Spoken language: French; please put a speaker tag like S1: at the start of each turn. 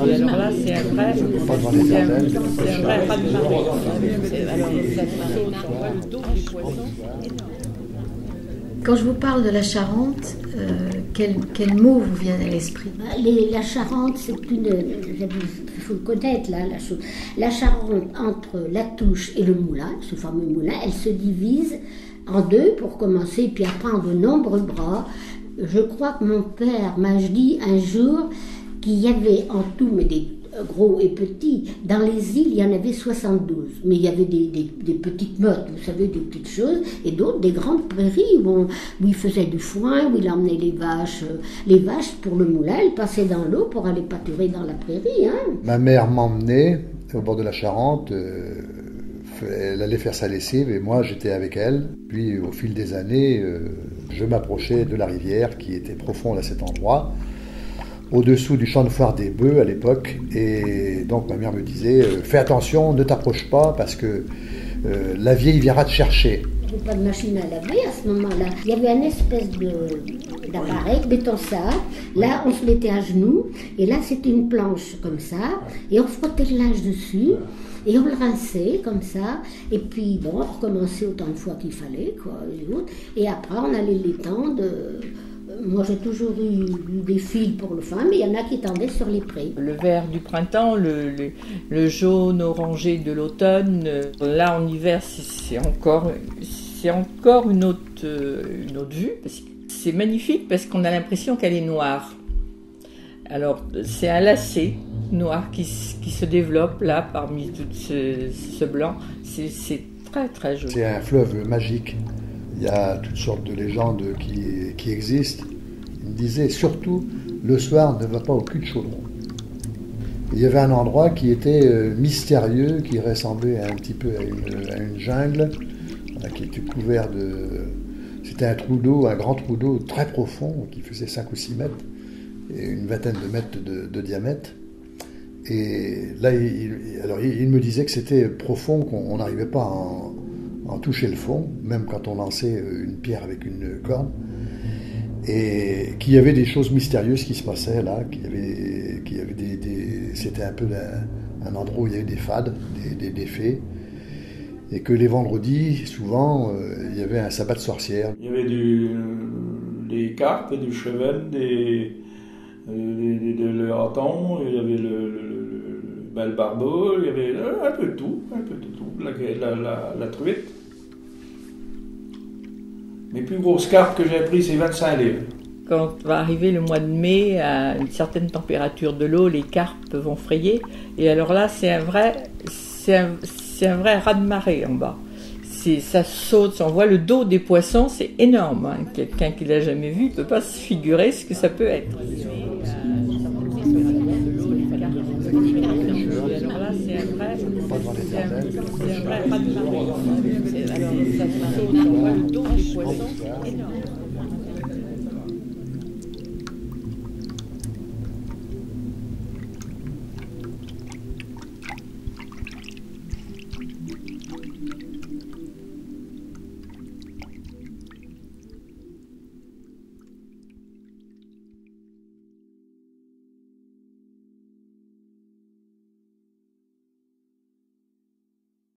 S1: Et alors là, c'est un vrai raz-de-marée. Alors, on voit le dos des poissons.
S2: Quand je vous parle de la Charente, quel mot vous vient à l'esprit?
S3: La Charente, c'est il faut connaître la chose. La Charente, entre la Touche et le moulin, ce fameux moulin, elle se divise en deux pour commencer, puis après en de nombreux bras. Je crois que mon père m'a dit un jour qu'il y avait en tout, mais des gros et petits, dans les îles, il y en avait 72. Mais il y avait des petites mottes, vous savez, des petites choses, et d'autres, des grandes prairies où il faisait du foin, où il emmenait les vaches. Les vaches, pour le moulin, elles passaient dans l'eau pour aller pâturer dans la prairie. Hein.
S4: Ma mère m'emmenait au bord de la Charente. Elle allait faire sa lessive et moi j'étais avec elle. Puis au fil des années, je m'approchais de la rivière qui était profonde à cet endroit, au-dessous du champ de foire des bœufs à l'époque. Et donc ma mère me disait fais attention, ne t'approche pas parce que la vieille viendra te chercher.
S3: Il n'y avait pas de machine à laver à ce moment-là. Il y avait une espèce d'appareil, béton sable. Là, on se mettait à genoux. Et là, c'était une planche comme ça. Et on frottait le linge dessus. Et on le rinçait comme ça. Et puis, bon, on recommençait autant de fois qu'il fallait, quoi. Et après, on allait l'étendre. Moi, j'ai toujours eu des fils pour le fin, mais il y en a qui tendaient sur les prés.
S1: Le vert du printemps, le jaune orangé de l'automne. Là, en hiver, c'est encore une autre vue. C'est magnifique parce qu'on a l'impression qu'elle est noire. Alors, c'est un lacet noir qui se développe là parmi tout ce blanc. C'est très très joli.
S4: C'est un fleuve magique. Il y a toutes sortes de légendes qui existent. Il me disait surtout, le soir ne va pas au cul de chaudron. Il y avait un endroit qui était mystérieux, qui ressemblait un petit peu à une jungle, qui était couvert de... C'était un trou d'eau, un grand trou d'eau très profond, qui faisait 5 ou 6 mètres, et une vingtaine de mètres de diamètre. Et là, il me disait que c'était profond, qu'on n'arrivait pas à en toucher le fond, même quand on lançait une pierre avec une corne, et qu'il y avait des choses mystérieuses qui se passaient là, c'était un peu un endroit où il y avait des fades, des fées, et que les vendredis, souvent, il y avait un sabbat de sorcières.
S5: Il y avait des carpes, du cheval, de l'haton, il y avait le barbeau, il y avait un peu de tout, la truite. Mes plus grosses carpes que j'ai prises, c'est 25 livres.
S1: Quand va arriver le mois de mai, à une certaine température de l'eau, les carpes vont frayer. Et alors là, c'est un vrai raz-de-marée en bas. Ça saute, on voit le dos des poissons, c'est énorme. Hein. Quelqu'un qui l'a jamais vu ne peut pas se figurer ce que ça peut être. Alors là, c'est un vrai raz-de-marée. Alors ça saute, on voit le dos des poissons, c'est énorme.